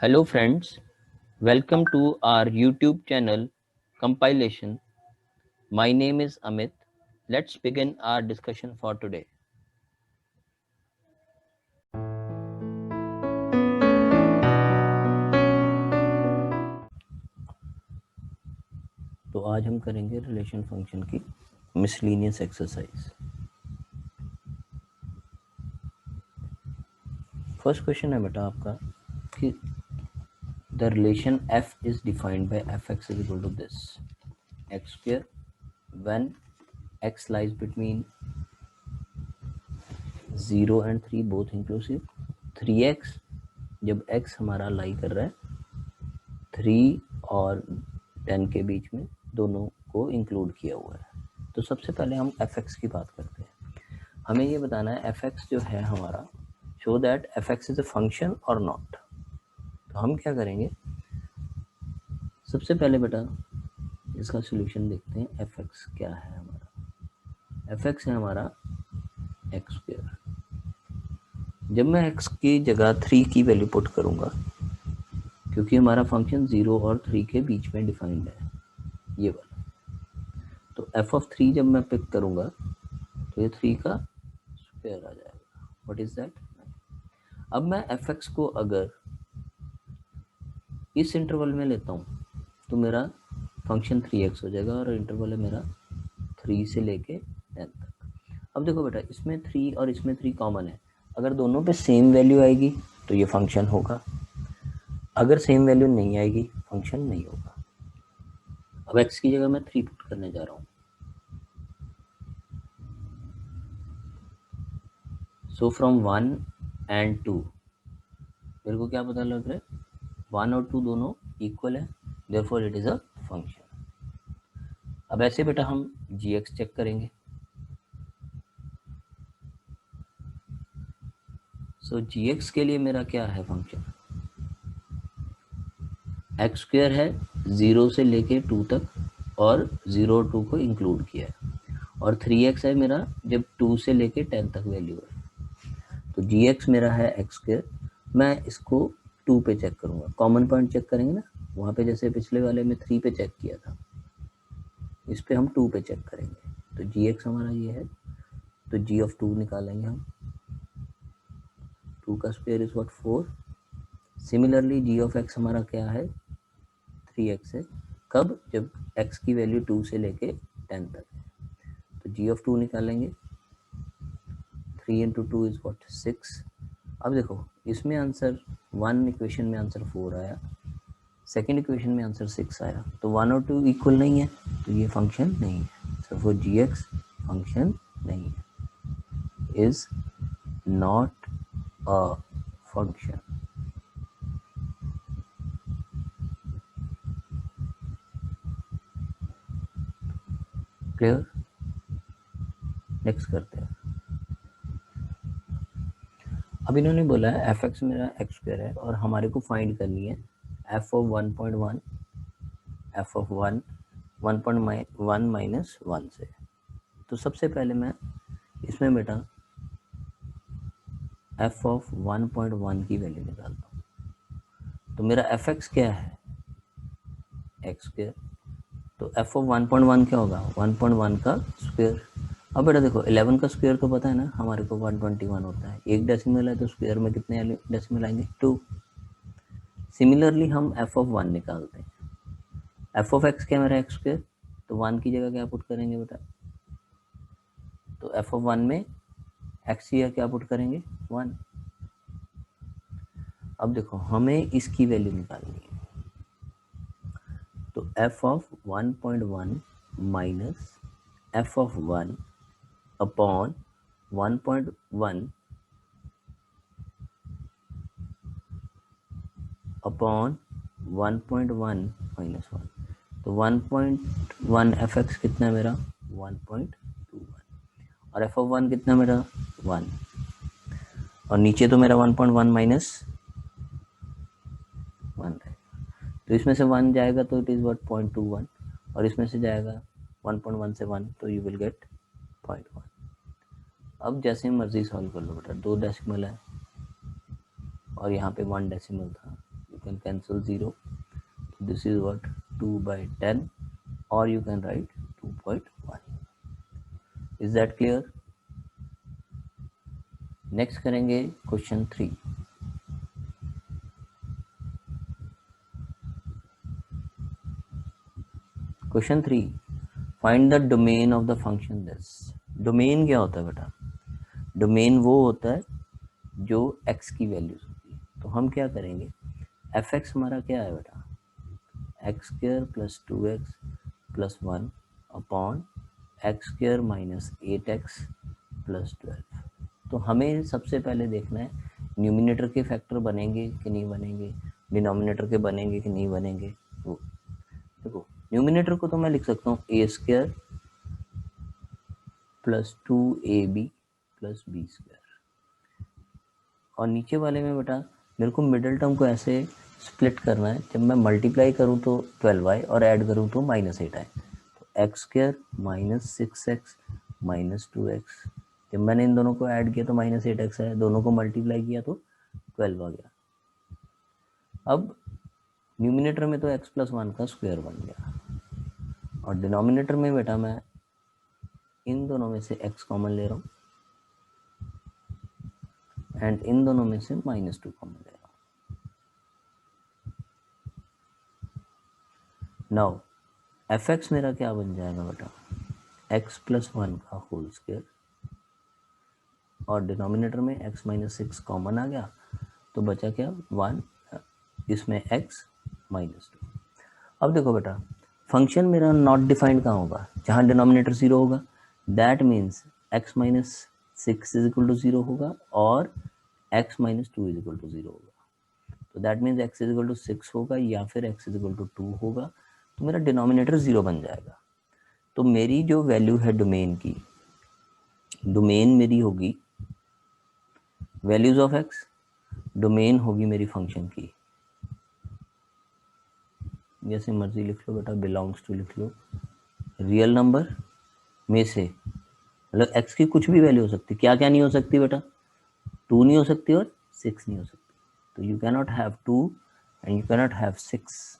Hello friends, welcome to our YouTube channel Compilation. My name is Amit. Let's begin our discussion for today. तो आज हम करेंगे relation function की miscellaneous exercise. First question है बेटा आपका कि the relation f is defined by fx is equal to this x square when x lies between 0 and 3 both inclusive, 3x जब x हमारा लाई कर रहा है 3 और 10 के बीच में, दोनों को इंक्लूड किया हुआ है। तो सबसे पहले हम fx की बात करते हैं। हमें ये बताना है fx जो है हमारा, show that fx is a function और नॉट। तो हम क्या करेंगे, सबसे पहले बेटा इसका सॉल्यूशन देखते हैं। fx क्या है हमारा, fx है हमारा एक्स स्क्वायर। जब मैं x की जगह 3 की वैल्यू पुट करूंगा, क्योंकि हमारा फंक्शन 0 और 3 के बीच में डिफाइंड है ये वाला, तो f ऑफ 3 जब मैं पिक करूंगा तो ये 3 का स्क्वायर आ जाएगा। What is that? अब मैं fx को अगर इस इंटरवल में लेता हूँ तो मेरा फंक्शन 3x हो जाएगा और इंटरवल है मेरा 3 से लेके 10 तक। अब देखो बेटा, इसमें 3 और इसमें 3 कॉमन है। अगर दोनों पे सेम वैल्यू आएगी तो ये फंक्शन होगा, अगर सेम वैल्यू नहीं आएगी फंक्शन नहीं होगा। अब x की जगह मैं 3 पुट करने जा रहा हूँ। सो फ्रॉम 1 and 2 मेरे को क्या पता लग रहा है, 1 और 2 दोनों इक्वल है, therefore it is a function. अब ऐसे बेटा हम gx चेक करेंगे। सो gx के लिए मेरा क्या है फंक्शन, एक्स स्क्वायर है 0 से लेके 2 तक और 0 और 2 को इंक्लूड किया है, और 3x है मेरा जब 2 से लेके 10 तक वैल्यू है। तो gx मेरा है एक्स स्क्वायर। मैं इसको 2 पे चेक करूँगा, कॉमन पॉइंट चेक करेंगे ना, वहाँ पे जैसे पिछले वाले में 3 पे चेक किया था, इस पे हम 2 पे चेक करेंगे। तो gx हमारा ये है, तो g ऑफ 2 निकालेंगे हम। 2 का square is what 4। Similarly g of x हमारा क्या है, 3x है। कब? जब x की वैल्यू 2 से लेके 10 तक है। तो g ऑफ 2 निकालेंगे, 3 इंटू 2 इज व्हाट 6। अब देखो इसमें आंसर 1 इक्वेशन में आंसर 4 आया, सेकेंड इक्वेशन में आंसर 6 आया, तो 1 और 2 इक्वल नहीं है, तो ये फंक्शन नहीं है। सो फॉर gx फंक्शन नहीं है, is not a function. Clear? Next करते हैं। अब इन्होंने बोला है fx मेरा एक्स स्क्वायर है और हमारे को फाइंड करनी है f of 1.1, f of 1 minus 1 से। तो सबसे पहले मैं इसमें बेटा f ऑफ 1.1 की वैल्यू निकालता हूँ। तो मेरा fx क्या है, एक्स स्क्वायर। तो f ऑफ 1.1 क्या होगा, 1.1 का स्क्वायर। अब बेटा देखो 11 का स्क्वायर तो पता है ना हमारे को 121 होता है, एक डेसिमल है तो स्क्वायर में कितने डेसिमल आएंगे, 2। सिमिलरली हम f ऑफ 1 निकालते हैं। f ऑफ x क्या है मेरा एक्स स्क्वायर, तो 1 की जगह क्या पुट करेंगे बेटा, तो f ऑफ 1 में x की जगह क्या पुट करेंगे, 1। अब देखो हमें इसकी वैल्यू निकालनी है, तो f of 1.1 minus f of 1 upon 1.1 upon 1.1 minus 1, तो 1.1 एफ एक्स कितना है मेरा 1.21, और एफ ऑफ 1 कितना मेरा 1, और नीचे तो मेरा 1.1 माइनस 1 रहेगा, तो इसमें से 1 जाएगा तो इट इज़ व्हाट 0.21, और इसमें से जाएगा 1.1 से 1, तो यू विल गेट 0.1। अब जैसे मर्जी सॉल्व कर लो बेटा, 2 डेसिमल है और यहाँ पे 1 डेसिमल था, can cancel 0. This is what 2 by 10, or you can write 2.1. Is that clear? Next करेंगे question 3. Question 3, find the domain of the function this. Domain क्या होता है बेटा? डोमेन वो होता है जो x की वैल्यूज होती है. तो हम क्या करेंगे, एफ एक्स हमारा क्या है बेटा? X square plus 2x plus 1 upon x square minus 8x plus 12. तो हमें सबसे पहले देखना है न्यूमिनेटर के फैक्टर बनेंगे कि नहीं बनेंगे, डिनोमिनेटर के बनेंगे कि नहीं बनेंगे. वो देखो, न्यूमिनेटर को तो मैं लिख सकता हूँ a square plus 2ab plus b square, और नीचे वाले में बेटा मेरे को मिडिल टर्म को ऐसे स्प्लिट करना है, जब मैं मल्टीप्लाई करूँ तो 12y और ऐड करूँ तो -8 तो x square minus 6x minus 2x. जब मैंने इन दोनों को ऐड किया तो -8x है, दोनों को मल्टीप्लाई किया तो 12 आ गया. अब न्यूमिनेटर में तो x प्लस 1 का स्क्वायर बन गया, और डिनोमिनेटर में बेटा मैं इन दोनों में से x कॉमन ले रहा हूँ एंड इन दोनों में से -2 कॉमन ले रहा हूँ. नाउ एफ एक्स मेरा क्या बन जाएगा बेटा? x प्लस 1 का होल स्क्वायर, और डिनोमिनेटर में x माइनस 6 कॉमन आ गया तो बचा क्या? 1, इसमें x माइनस 2. अब देखो बेटा, फंक्शन मेरा नॉट डिफाइंड कहाँ होगा? जहाँ डिनोमिनेटर 0 होगा. That means x minus 6 is equal to 0 होगा और x minus 2 is equal to 0 होगा. तो that means x is equal to 6 होगा या फिर x इज इक्वल टू 2 होगा. तो मेरा डिनोमिनेटर 0 बन जाएगा. तो मेरी जो वैल्यू है डोमेन की, डोमेन मेरी होगी वैल्यूज ऑफ x, डोमेन होगी मेरी फंक्शन की. जैसे मर्जी लिख लो बेटा, बिलोंग्स टू लिख लो. रियल नंबर में से मतलब x की कुछ भी वैल्यू हो सकती. क्या क्या नहीं हो सकती बेटा? 2 नहीं हो सकती और 6 नहीं हो सकती. तो you cannot have 2 and you cannot have 6.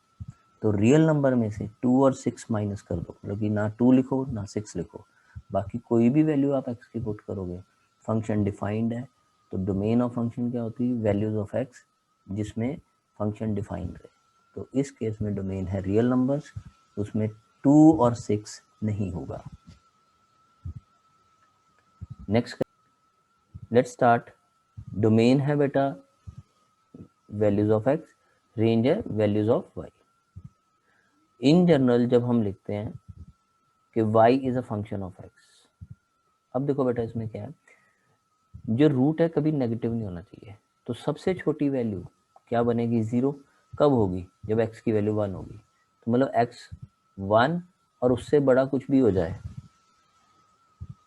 तो रियल नंबर में से 2 और 6 माइनस कर दो, मतलब कि ना 2 लिखो ना 6 लिखो, बाकी कोई भी वैल्यू आप x की पुट करोगे. फंक्शन डिफाइंड है, तो डोमेन ऑफ फंक्शन क्या होती है? वैल्यूज ऑफ x जिसमें फंक्शन डिफाइंड है. तो इस केस में डोमेन है रियल नंबर्स, उसमें 2 और 6 नहीं होगा. Next let's start. डोमेन है बेटा वैल्यूज ऑफ x, रेंज है values of y. In general जब हम लिखते हैं कि y is a function of x, अब देखो बेटा इसमें क्या है, जो रूट है कभी नेगेटिव नहीं होना चाहिए. तो सबसे छोटी वैल्यू क्या बनेगी? 0. कब होगी? जब x की वैल्यू 1 होगी. तो मतलब x 1 और उससे बड़ा कुछ भी हो जाए,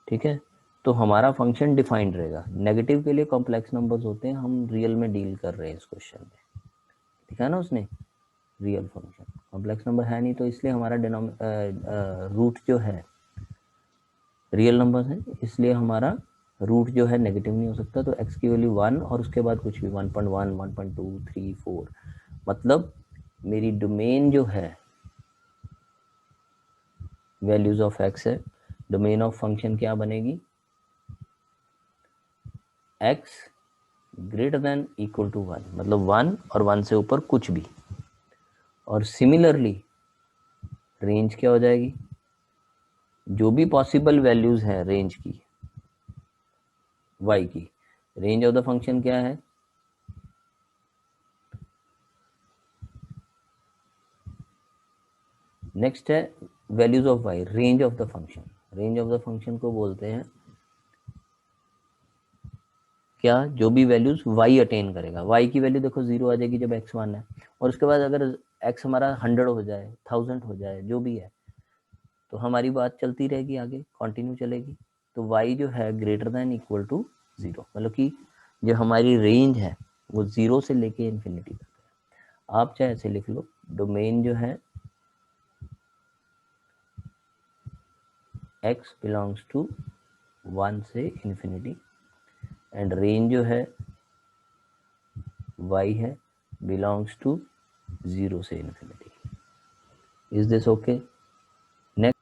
ठीक है, तो हमारा फंक्शन डिफाइंड रहेगा. नेगेटिव के लिए कॉम्प्लेक्स नंबर्स होते हैं, हम रियल में डील कर रहे हैं इस क्वेश्चन में. दिखा ना उसने, रियल फंक्शन. कॉम्प्लेक्स नंबर है नहीं, तो इसलिए हमारा रूट जो है रियल नंबर है, इसलिए हमारा रूट जो है नेगेटिव नहीं हो सकता. तो x की वैल्यू 1 और उसके बाद कुछ भी 1.1, 1.2, 3, 4, मतलब मेरी डोमेन जो है वैल्यूज ऑफ x है. डोमेन ऑफ फंक्शन क्या बनेगी? x greater than equal to 1, मतलब 1 और 1 से ऊपर कुछ भी. और सिमिलरली रेंज क्या हो जाएगी? जो भी पॉसिबल वैल्यूज है रेंज की, y की, रेंज ऑफ द फंक्शन क्या है? नेक्स्ट है values of y, range of the function. Range of the function को बोलते हैं क्या? जो भी वैल्यूज y अटेन करेगा. y की वैल्यू देखो 0 आ जाएगी जब x 1 है, और उसके बाद अगर x हमारा 100 हो जाए, 1000 हो जाए, जो भी है, तो हमारी बात चलती रहेगी, आगे कंटिन्यू चलेगी. तो y जो है ग्रेटर देन इक्वल टू 0, मतलब कि जो हमारी रेंज है वो 0 से लेके इन्फिनिटी तक है. आप चाहे ऐसे लिख लो, डोमेन जो है x बिलोंग्स टू 1 से इन्फिनिटी, एंड रेंज जो है y है बिलोंग्स टू 0 से infinity. Is this okay? Next,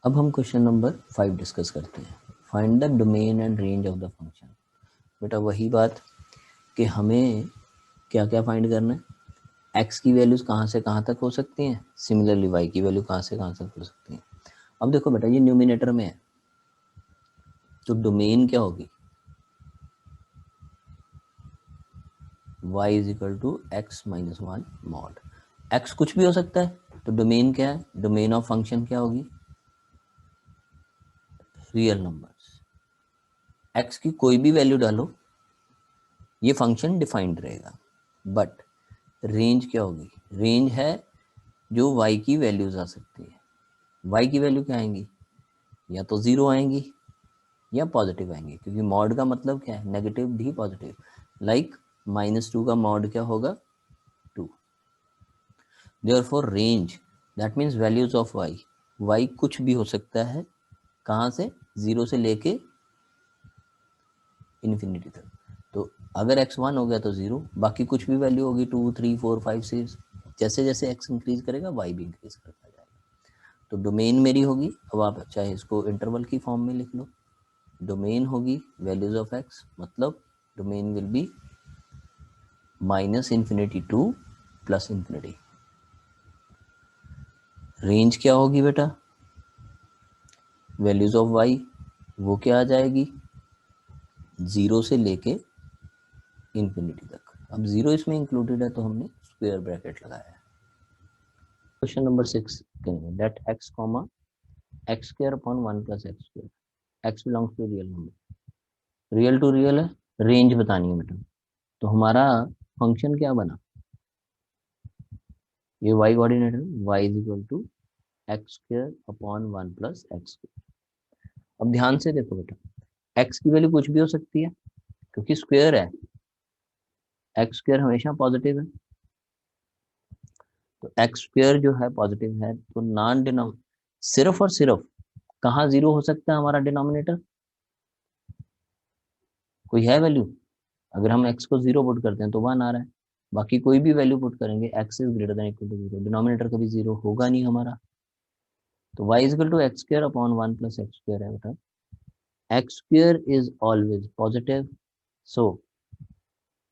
अब हम क्वेश्चन नंबर 5 डिस्कस करते हैं। Find the domain and range of the function. बेटा वही बात कि हमें क्या क्या फाइंड करना है, एक्स की वैल्यूज कहाँ से कहाँ तक हो सकती हैं, सिमिलरली वाई की वैल्यू कहाँ से कहाँ तक हो सकती हैं। अब देखो बेटा ये न्यूमिनेटर में है, तो डोमेन क्या होगी, y is equal to x minus one mod. X कुछ भी हो सकता है, तो डोमेन क्या है, डोमेन ऑफ फंक्शन क्या होगी, रियल नंबर्स। एक्स की कोई भी वैल्यू डालो, ये फंक्शन डिफाइंड रहेगा। बट रेंज क्या होगी, रेंज है जो y की वैल्यूज आ सकती है। y की वैल्यू क्या आएंगी, या तो 0 आएंगी या पॉजिटिव आएंगे, क्योंकि मॉड का मतलब क्या है, नेगेटिव भी पॉजिटिव। लाइक -2 का मॉड क्या होगा, 2। Therefore range that means values of y, y कुछ भी हो सकता है, कहाँ से, 0 से लेके इन्फिनिटी तक। तो अगर x 1 हो गया तो 0, बाकी कुछ भी वैल्यू होगी 2 3 4 5 6, जैसे जैसे x इंक्रीज करेगा y भी इंक्रीज करता जाएगा। तो डोमेन मेरी होगी, अब आप चाहे इसको इंटरवल की फॉर्म में लिख लो, डोमेन होगी वैल्यूज ऑफ x, मतलब domain will be -infinity to +infinity. Range क्या होगी बेटा, वैल्यूज ऑफ y, वो क्या आ जाएगी, 0 से लेके इन्फिनिटी तक। अब 0 इसमें इंक्लूडेड है तो हमने स्क्वायर ब्रैकेट लगाया है। क्वेश्चन नंबर 6 कहेंगे let x comma x square upon 1 + x square, x belongs to real number, real to real है, रेंज बतानी है बेटा। तो हमारा फंक्शन क्या बना, ये y कोऑर्डिनेट है, y is equal to x square upon 1 + x square. अब ध्यान से देखो बेटा, x की वैल्यू कुछ भी हो सकती है, क्योंकि स्क्वायर है, एक्स स्क्वायर हमेशा पॉजिटिव है, तो एक्स स्क्वायर जो है पॉजिटिव है, तो नॉन डिनोम सिर्फ और सिर्फ कहाँ 0 हो सकता है हमारा डिनोमिनेटर, कोई है वैल्यू, अगर हम x को 0 पुट करते हैं तो 1 आ रहा है, बाकी कोई भी वैल्यू पुट करेंगे x is greater than equal to 0, denominator कभी 0 होगा नहीं हमारा। तो y is equal to x square upon 1 + x square है बेटा, x square is always positive, so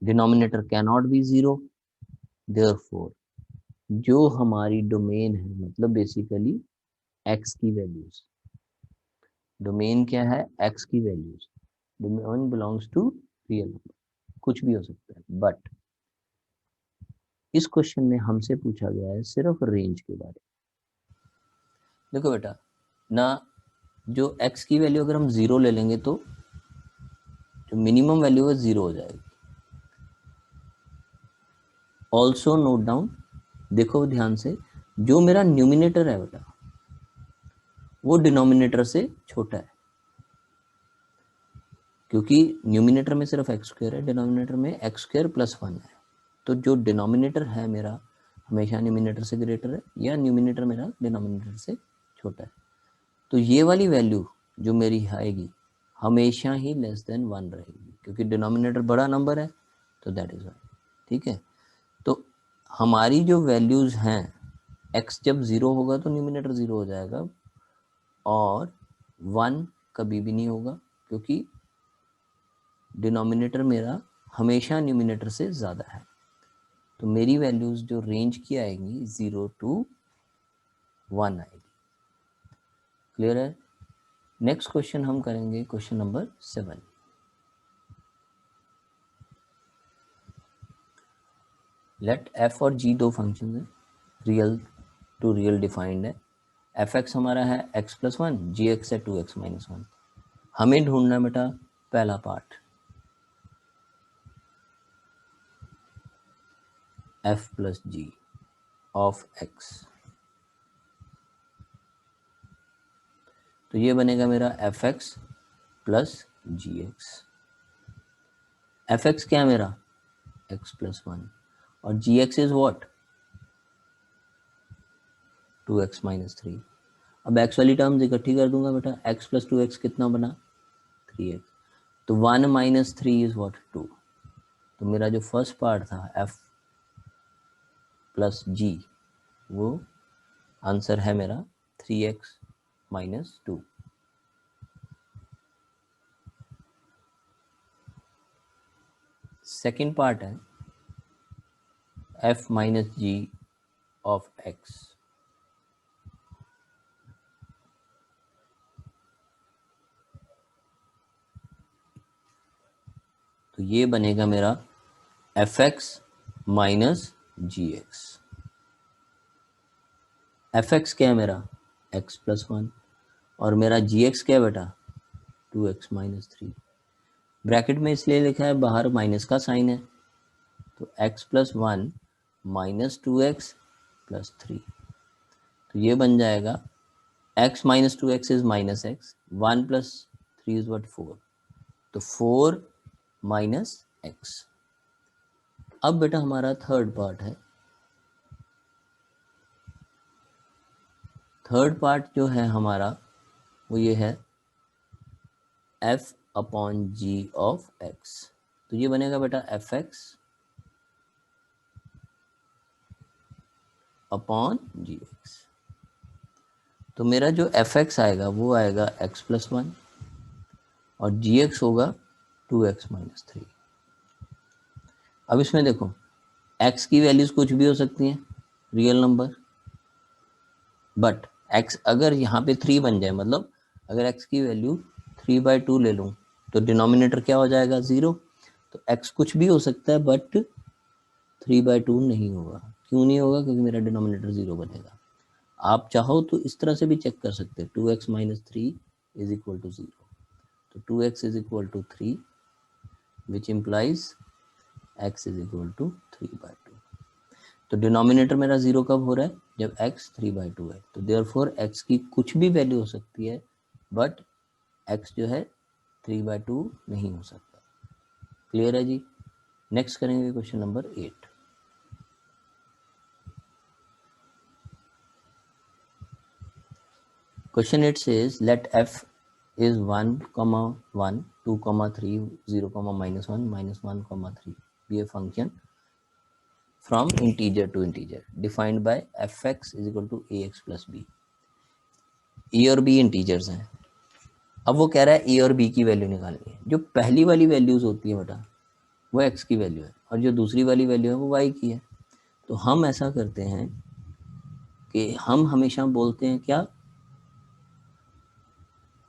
denominator can not be 0, therefore जो हमारी डोमेन है, मतलब बेसिकली x की वैल्यूज, डोमेन क्या है, x की वैल्यूज, domain belongs to real number, कुछ भी हो सकता है। बट इस क्वेश्चन में हमसे पूछा गया है सिर्फ रेंज के बारे में। देखो बेटा ना, जो x की वैल्यू अगर हम 0 ले लेंगे तो जो मिनिमम वैल्यू है 0 हो जाएगी। ऑल्सो नोट डाउन, देखो ध्यान से, जो मेरा न्यूमिनेटर है बेटा वो डिनोमिनेटर से छोटा है, क्योंकि न्यूमिनेटर में सिर्फ एक्स स्क्वायर है, डिनोमिनेटर में एक्स स्क्वायर + 1 है। तो जो डिनोमिनेटर है मेरा हमेशा न्यूमिनेटर से ग्रेटर है, या न्यूमिनेटर मेरा डिनोमिनेटर से छोटा है। तो ये वाली वैल्यू जो मेरी आएगी हमेशा ही लेस देन 1 रहेगी, क्योंकि डिनोमिनेटर बड़ा नंबर है, तो दैट इज वाई। ठीक है, तो हमारी जो वैल्यूज हैं, x जब 0 होगा तो न्यूमिनेटर 0 हो जाएगा, और 1 कभी भी नहीं होगा, क्योंकि डिनोमिनेटर मेरा हमेशा न्यूमिनेटर से ज़्यादा है। तो मेरी वैल्यूज जो रेंज की आएंगी 0 to 1 आएगी। क्लियर है? नेक्स्ट क्वेश्चन हम करेंगे क्वेश्चन नंबर 7। लेट f और g दो फंक्शन है, रियल टू रियल डिफाइंड है। f(x) हमारा है x + 1, g(x) है 2x - 1। हमें ढूंढना है बेटा पहला part, f + g of x, तो ये बनेगा मेरा f(x) + gx। f(x) क्या है मेरा, x + 1, और gx इज व्हाट, 2x - 3। अब x वाली टर्म्स इकट्ठी कर दूंगा बेटा, x + 2x कितना बना, 3x। तो 1 - 3 इज व्हाट, 2। तो मेरा जो फर्स्ट पार्ट था f प्लस जी, वो आंसर है मेरा 3x माइनस 2। सेकेंड पार्ट है f minus g of x। तो ये बनेगा मेरा fx minus g x. fx क्या है मेरा x प्लस 1 और मेरा gx क्या है बेटा 2x माइनस 3। ब्रैकेट में इसलिए लिखा है बाहर माइनस का साइन है, तो x plus 1 minus 2x plus 3। तो ये बन जाएगा x minus 2x is minus x, 1 plus 3 is what 4, तो 4 माइनस x। अब बेटा हमारा थर्ड पार्ट है। थर्ड पार्ट जो है हमारा वो ये है f upon g of x। तो ये बनेगा बेटा fx अपॉन जी एक्स। तो मेरा जो fx आएगा वो आएगा x प्लस 1 और gx होगा 2x माइनस 3। अब इसमें देखो x की वैल्यूज कुछ भी हो सकती हैं, रियल नंबर, बट x अगर यहाँ पे 3 बन जाए, मतलब अगर x की वैल्यू 3/2 ले लूँ तो डिनोमिनेटर क्या हो जाएगा 0। तो x कुछ भी हो सकता है बट 3/2 नहीं होगा। क्यों नहीं होगा? क्योंकि मेरा डिनोमिनेटर 0 बनेगा। आप चाहो तो इस तरह से भी चेक कर सकते हैं, 2x minus 3 is equal to 0। तो 2x is equal to 3 which implies x is equal to 3/2। तो डिनोमिनेटर मेरा 0 कब हो रहा है? जब x 3/2 है। तो देयरफॉर x की कुछ भी वैल्यू हो सकती है बट x जो है 3/2 नहीं हो सकता। क्लियर है जी? नेक्स्ट करेंगे question number 8। Question 8 says let f is 1, 1, 2, 3, 0, minus 1, minus 1, 3 be a function from integer to integer defined by fx is equal to ax plus b। e और b इंटीजर्स हैं। अब वो कह रहा है e और b की वैल्यू निकालनी है। जो पहली वाली वैल्यूज होती है बेटा वो x की वैल्यू है और जो दूसरी वाली वैल्यू है वो y की है। तो हम ऐसा करते हैं कि हम हमेशा बोलते हैं क्या,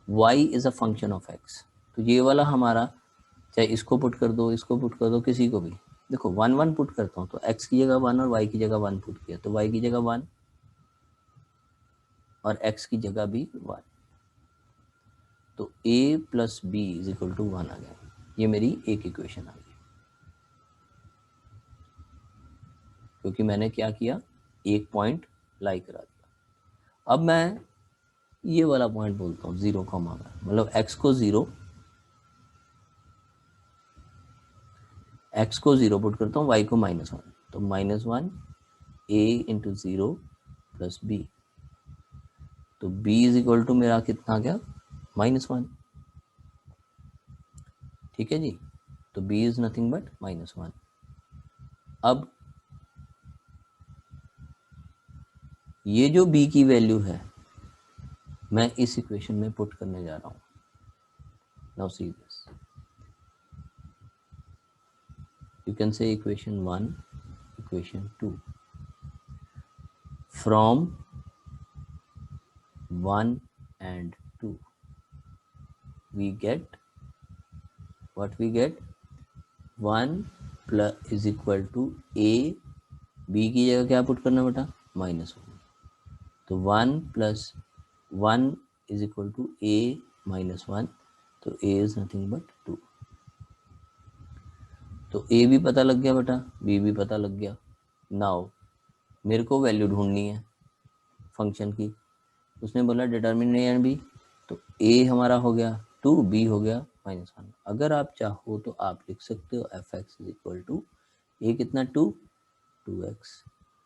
y is a function of x। तो ये वाला हमारा, चाहे इसको पुट कर दो, इसको पुट कर दो, किसी को भी, देखो 1 1 पुट करता हूँ तो x की जगह 1 और y की जगह 1 पुट किया तो y की जगह 1 और x की जगह भी 1। तो a plus b is equal to 1 आ गया। ये मेरी एक इक्वेशन आ गई, क्योंकि मैंने क्या किया, एक पॉइंट लाई करा दिया। अब मैं ये वाला पॉइंट बोलता हूँ 0, मतलब x को 0 पुट करता हूँ, y को -1, तो -1 a इंटू 0 प्लस b। तो b इज इक्वल टू मेरा कितना आ गया, -1। ठीक है जी। तो b इज नथिंग बट -1। अब ये जो b की वैल्यू है मैं इस इक्वेशन में पुट करने जा रहा हूँ। Now see this, you can say equation 1, equation 2 from 1 and 2 we get what we get, 1 plus is equal to a, b की जगह क्या पुट करना बेटा, -1। तो 1 plus 1 is equal to a -1, तो a is nothing but 2। तो a भी पता लग गया बेटा, b भी पता लग गया। नाउ मेरे को वैल्यू ढूंढनी है फंक्शन की। उसने बोला डिटरमिन a एंड b, तो a हमारा हो गया 2, b हो गया -1। अगर आप चाहो तो आप लिख सकते हो fx is equal to a कितना 2x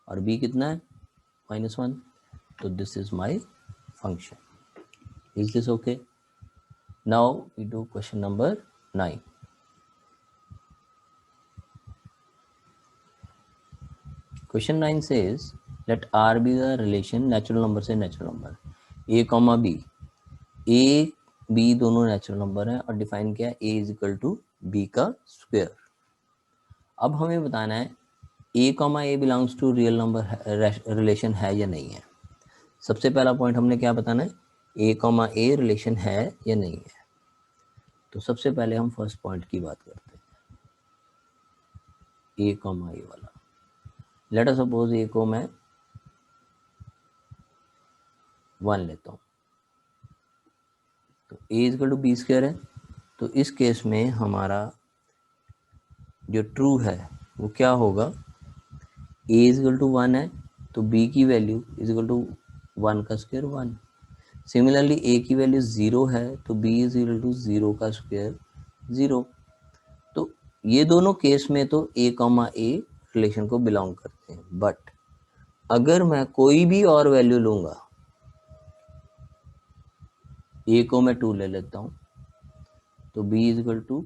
और b कितना है -1। तो this is my function. Is this okay? Now we do question number 9। Question 9 says let R be the relation natural number से natural number a comma b, a b दोनों natural number है और define किया a is equal to b का square. अब हमें बताना है a comma a belongs to real number relation है या नहीं है। सबसे पहला पॉइंट हमने क्या बताना है, a comma a रिलेशन है या नहीं है। तो सबसे पहले हम फर्स्ट पॉइंट की बात करते हैं, a comma a वाला। लेट अस सपोज a को मैं 1 लेता हूँ, तो a equal to b square है। तो इस केस में हमारा जो ट्रू है वो क्या होगा, a इक्वल टू 1 है तो b की वैल्यू इज इक्वल टू 1 का स्क्वायर 1। सिमिलरली a की वैल्यू 0 है तो b इज इक्वल टू 0 का स्क्वायर 0। तो ये दोनों केस में तो a कॉमा a रिलेशन को बिलोंग करते हैं, बट अगर मैं कोई भी और वैल्यू लूंगा, a को मैं 2 ले लेता हूँ तो b इज इक्वल टू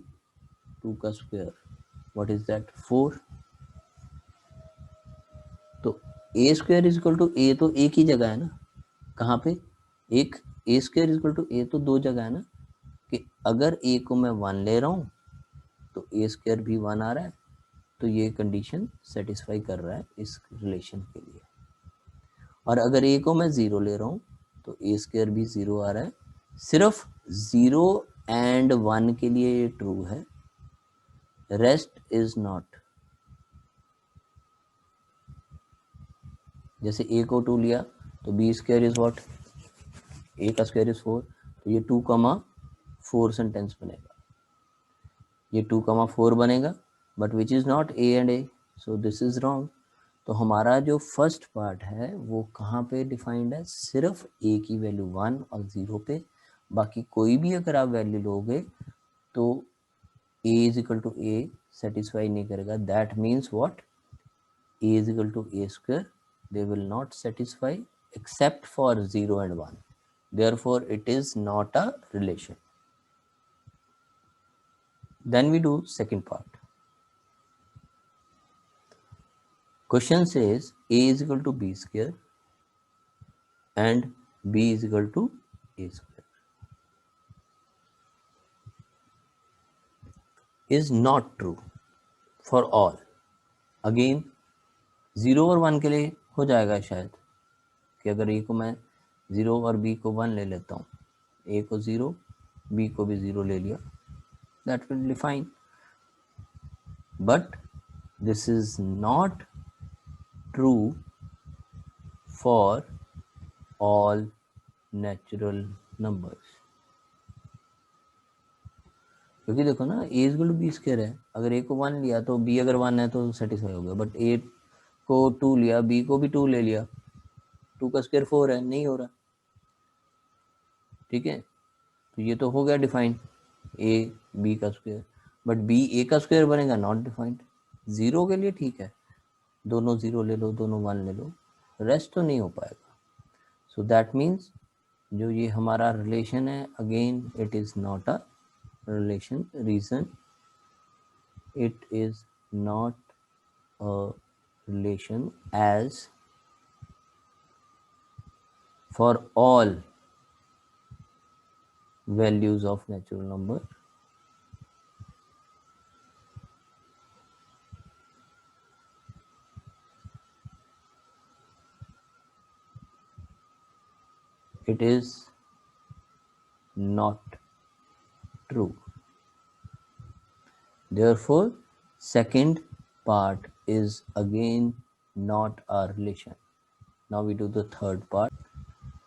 2 का स्क्वायर, व्हाट इज दैट 4। तो a square is equal to a तो एक ही जगह है ना, कहाँ पे, एक a square is equal to a तो दो जगह है ना, कि अगर a को मैं 1 ले रहा हूँ तो a स्क्वायर भी 1 आ रहा है, तो ये कंडीशन सेटिस्फाई कर रहा है इस रिलेशन के लिए। और अगर a को मैं 0 ले रहा हूँ तो a स्क्वायर भी 0 आ रहा है। सिर्फ 0 एंड 1 के लिए ये ट्रू है, रेस्ट इज नॉट। जैसे a को 2 लिया तो b square is what, a का स्क्वायर इज 4, तो ये 2,4 सेंटेंस बनेगा, ये 2,4 बनेगा, but which is not a and a, so this is wrong. तो हमारा जो फर्स्ट पार्ट है वो कहाँ पे डिफाइंड है, सिर्फ a की वैल्यू 1 और 0 पे। बाकी कोई भी अगर आप वैल्यू लोगे तो a is equal to a satisfy नहीं करेगा। That means what, a is equal to a square, they will not satisfy except for 0 and 1, therefore it is not a relation. Then we do second part. Question says a is equal to b square and b is equal to a square is not true for all. Again 0 और 1 के लिए हो जाएगा शायद, कि अगर a को मैं 0 और b को 1 ले लेता हूँ, a को 0 b को भी 0 ले लिया, that will be fine. But this is not true for all natural numbers. क्योंकि देखो ना, a is equal to b square है, अगर a को 1 लिया तो b अगर 1 है तो सेटिस्फाई हो गया, बट a को 2 लिया, b को भी 2 ले लिया, 2 का स्क्वायर 4 है, नहीं हो रहा। ठीक है, तो ये तो हो गया डिफाइंड a b का स्क्वायर, बट b a का स्क्वायर बनेगा नॉट डिफाइंड। 0 के लिए ठीक है, दोनों 0 ले लो, दोनों 1 ले लो, रेस्ट तो नहीं हो पाएगा। सो दैट मीन्स जो ये हमारा रिलेशन है, again it is not a relation. Reason, it is not a relation as for all values of natural number it is not true. Therefore second part is again not a relation. Now we do the third part.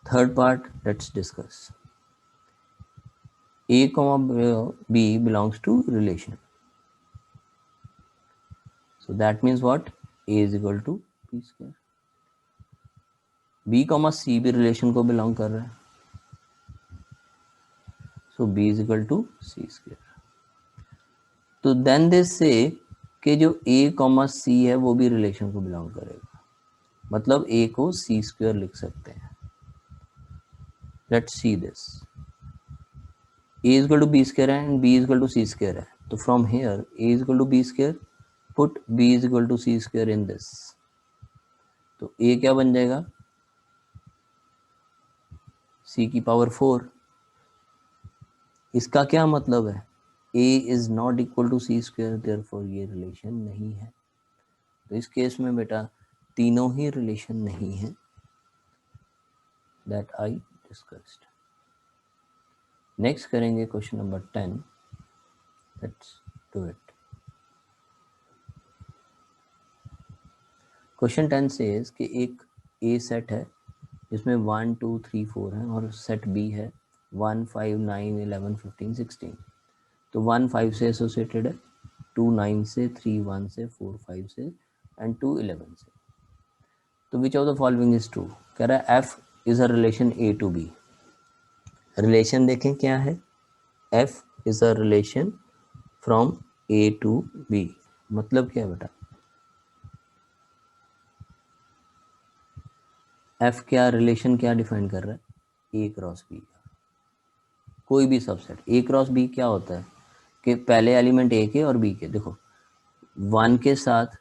Third part, let's discuss. A comma b belongs to relation, so that means what, a is equal to b square. b comma c भी relation को belong कर रहा है, so b is equal to c square. तो then they से कि जो a comma c है वो भी रिलेशन को बिलोंग करेगा, मतलब a को c स्क्वायर लिख सकते हैं। Let's see this, a is equal to b square है and b is equal to c square है, तो from here a is equal to b square, put b is equal to c square in this, तो a क्या बन जाएगा, c की power 4। इसका क्या मतलब है, a is not equal to c square, therefore ये रिलेशन नहीं है। तो इस केस में बेटा तीनों ही रिलेशन नहीं है दैट आई डिस्कस्ड। नेक्स्ट करेंगे question number 10। Let's do it. Question 10 says कि एक ए सेट है जिसमें 1 2 3 4 है और सेट बी है 1 5 9 11 15 16। तो 1 5 से एसोसिएटेड है, 2 9 से, 3 1 से, 4 5 से एंड 2 11 से। तो which of the following is true. कह रहा है f is a relation a to b. Relation देखें क्या है, f is a relation from a to b. मतलब क्या है बेटा, एफ क्या रिलेशन क्या डिफाइन कर रहा है, ए क्रॉस बी का कोई भी सबसेट। ए क्रॉस बी क्या होता है कि पहले एलिमेंट ए के और बी के, देखो 1 के साथ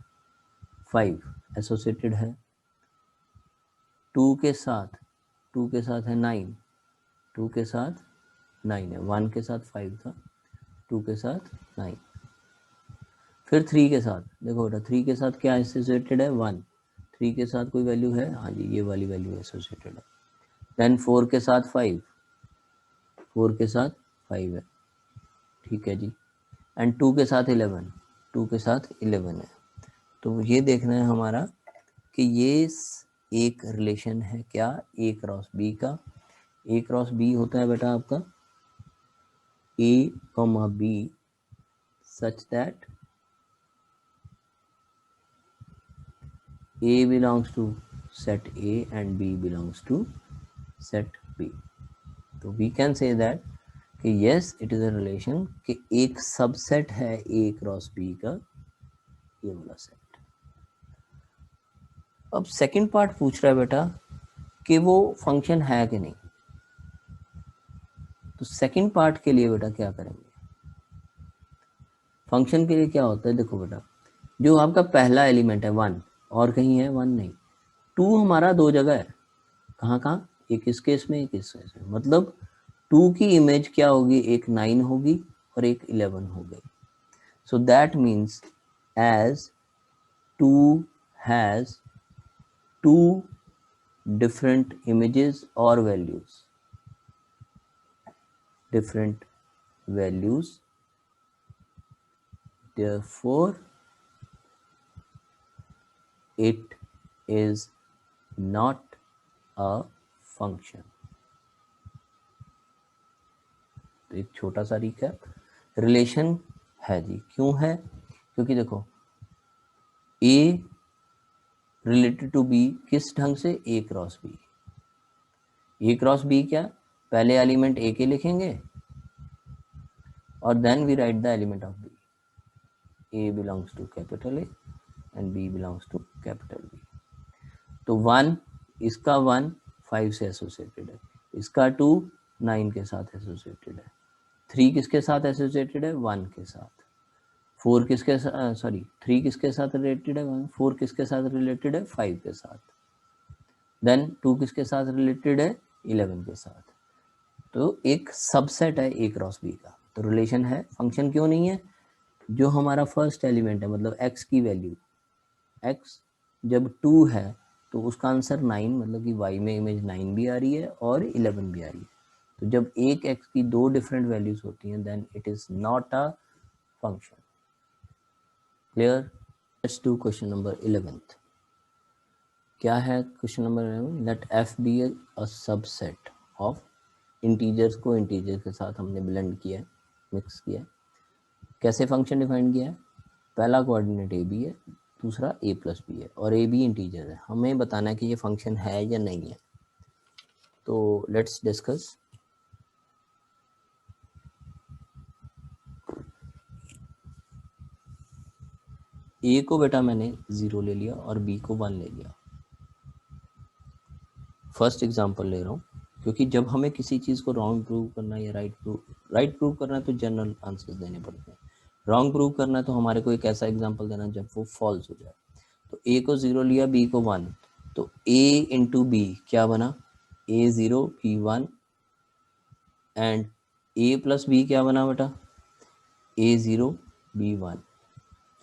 5 एसोसिएटेड है, 2 के साथ 9, 2 के साथ 9 है, 1 के साथ 5 था, 2 के साथ 9। फिर 3 के साथ, देखो बेटा 3 के साथ क्या एसोसिएटेड है, 1। 3 के साथ कोई वैल्यू है, हाँ जी ये वाली वैल्यू एसोसिएटेड है। देन 4 के साथ 5, 4 के साथ 5 है, ठीक है जी। एंड 2 के साथ 11, 2 के साथ 11 है। तो ये देखना है हमारा कि ये एक रिलेशन है क्या, ए क्रॉस बी का। ए क्रॉस बी होता है बेटा आपका a comma b such that A belongs to set A and B belongs to set B. तो we can say that कि yes it is a relation कि एक सबसेट है A क्रॉस B का ये वाला सेट। अब सेकंड पार्ट पूछ रहा है बेटा कि वो फंक्शन है कि नहीं। तो सेकंड पार्ट के लिए बेटा क्या करेंगे, फंक्शन के लिए क्या होता है, देखो बेटा जो आपका पहला एलिमेंट है 1 और कहीं है 1 नहीं, 2 हमारा दो जगह है, कहाँ कहाँ, एक इस केस में एक इस केस में। मतलब 2 की इमेज क्या होगी, एक 9 होगी और एक 11 हो गई। So that means as 2 has 2 different images or values, therefore it is not a function। तो एक छोटा सा रिकैप, रिलेशन है जी, क्यों है, क्योंकि देखो A रिलेटेड टू B किस ढंग से, A cross B। A cross B क्या, पहले एलिमेंट A के लिखेंगे और then we write the element of B। A belongs to capital A and B belongs to capital B। तो 1 इसका 1 5 से एसोसिएटेड है, इसका 2 9 के साथ एसोसिएटेड है, 3 किसके साथ एसोसिएटेड है, 1 के साथ, 4 किसके साथ, सॉरी 3 किसके साथ रिलेटेड है, 4 किसके साथ रिलेटेड है, 5 के साथ। देन 2 किसके साथ रिलेटेड है, 11 के साथ। तो एक सबसेट है ए क्रॉस बी का, तो रिलेशन है। फंक्शन क्यों नहीं है, जो हमारा फर्स्ट एलिमेंट है मतलब x की वैल्यू, x जब 2 है तो उसका आंसर 9, मतलब कि y में इमेज 9 भी आ रही है और 11 भी आ रही है। तो जब एक x की दो डिफरेंट वैल्यूज होती हैं then it is not a function. Clear. Let's do question number 11। क्या है क्वेश्चन नंबर 11, लेट f be a subset of integers को इंटीजर के साथ हमने ब्लेंड किया है, मिक्स किया है। कैसे फंक्शन डिफाइन किया है, पहला कोऑर्डिनेट ए बी है, दूसरा ए प्लस बी है और ए बी इंटीजर है। हमें बताना है कि ये फंक्शन है या नहीं है। तो लेट्स डिस्कस। ए को बेटा मैंने 0 ले लिया और बी को 1 ले लिया। फर्स्ट एग्जांपल ले रहा हूँ क्योंकि जब हमें किसी चीज़ को रॉन्ग प्रूव करना है या राइट प्रूव करना है तो जनरल आंसर्स देने पड़ते हैं। रॉन्ग प्रूव करना है तो हमारे को एक ऐसा एग्जांपल देना जब वो फॉल्स हो जाए। तो ए को 0 लिया, बी को 1, तो a इंटू बी क्या बना, a0 b1 and a plus B क्या बना बेटा, a0 b1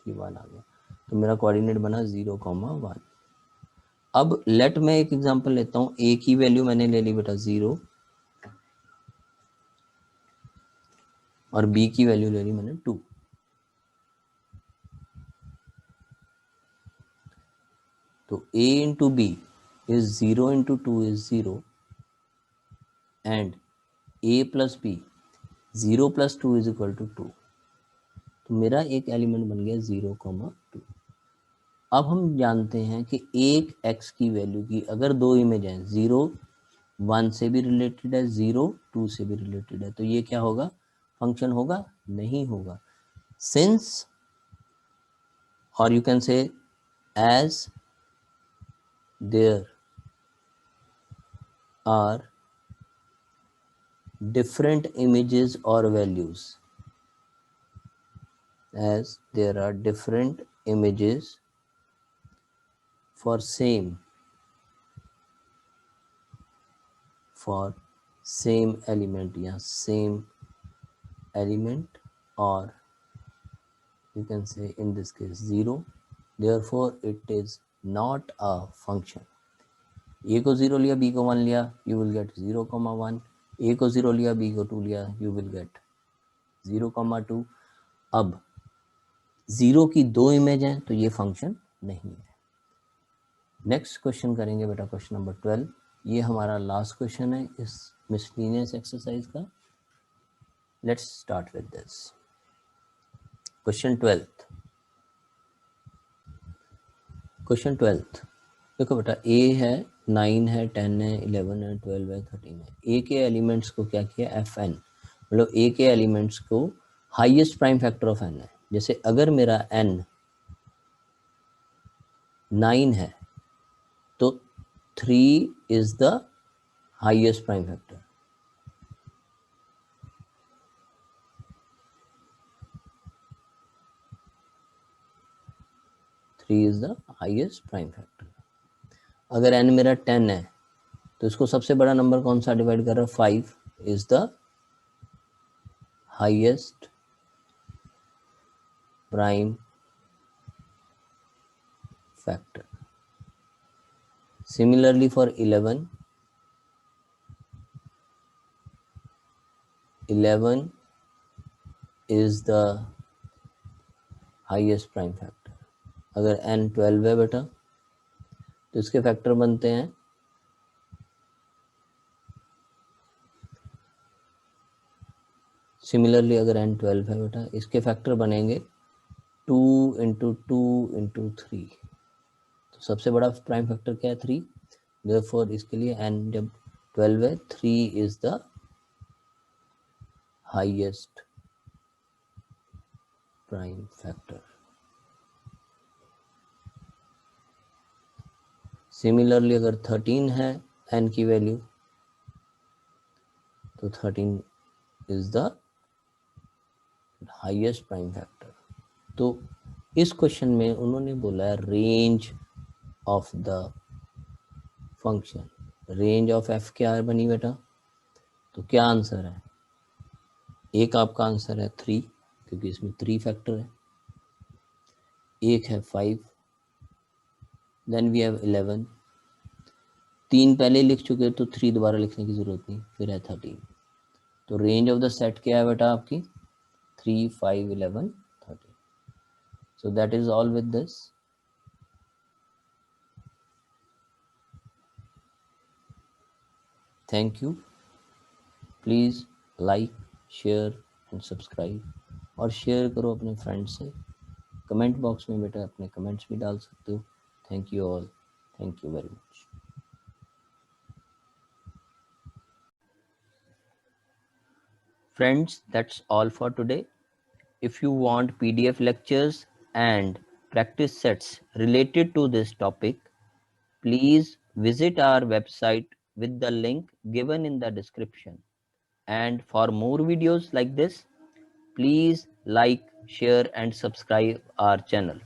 b1 आ गया। तो मेरा कोऑर्डिनेट बना 0,1। अब लेट मैं एक एग्जांपल लेता हूँ, a की वैल्यू मैंने ले ली बेटा 0 और b की वैल्यू ले ली मैंने 2। तो a into b is 0 into 2 is 0 and a plus b 0 plus 2 is equal to 2। तो मेरा एक एलिमेंट बन गया 0,2। अब हम जानते हैं कि एक x की वैल्यू की अगर दो इमेज हैं, 0 1 से भी रिलेटेड है, 0 2 से भी रिलेटेड है, तो ये क्या होगा, फंक्शन होगा, नहीं होगा। सिंस और you can say as there are different images or values, as there are different images for same element या same element, or you can say in this case 0, therefore it is not a function। a को 0 लिया, b को 1 लिया, you will get 0,1, a को 0 लिया, b को 2 लिया, you will get 0,2। अब 0 की दो इमेज हैं तो ये फंक्शन नहीं है। नेक्स्ट क्वेश्चन करेंगे बेटा, क्वेश्चन नंबर 12। ये हमारा लास्ट क्वेश्चन है इस मिसलिनियस एक्सरसाइज का। Let's start with this question 12। Question 12 देखो बेटा, a है, 9 है, 10 है, 11 है, 12 है, 13 है। a के एलिमेंट्स को क्या किया, fn, मतलब a के एलिमेंट्स को highest prime factor of n है। जैसे अगर मेरा n 9 है तो 3 is the highest prime factor. Three is the highest prime factor. अगर n मेरा 10 है तो इसको सबसे बड़ा नंबर कौन सा डिवाइड कर रहा है, 5 is the highest prime factor. Similarly for 11 is the highest prime factor. अगर n 12 है बेटा तो इसके फैक्टर बनते हैं, सिमिलरली अगर n 12 है बेटा इसके फैक्टर बनेंगे 2 इंटू 2 इंटू 3। तो सबसे बड़ा प्राइम फैक्टर क्या है, 3। देयरफॉर इसके लिए n जब 12 है, 3 is the highest prime factor. Similarly अगर 13 है n की वैल्यू तो 13 is the highest prime factor. तो इस क्वेश्चन में उन्होंने बोला है range of the function. Range of f क्या है बनी बेटा, तो क्या आंसर है, एक आपका आंसर है 3 क्योंकि इसमें 3 फैक्टर है, एक है 5, देन वी हैव 11, 3 पहले लिख चुके तो 3 दोबारा लिखने की जरूरत नहीं, फिर है 13। तो रेंज ऑफ द सेट क्या है बेटा आपकी, 3, 5, 11, 13। So that is all with this. Thank you. Please like, share and subscribe, और शेयर करो अपने फ्रेंड्स से। कमेंट बॉक्स में बेटा अपने कमेंट्स भी डाल सकते हो। Thank you all, thank you very much. Friends, that's all for today. If you want PDF lectures and practice sets related to this topic, please visit our website with the link given in the description. And for more videos like this, please like, share and subscribe our channel.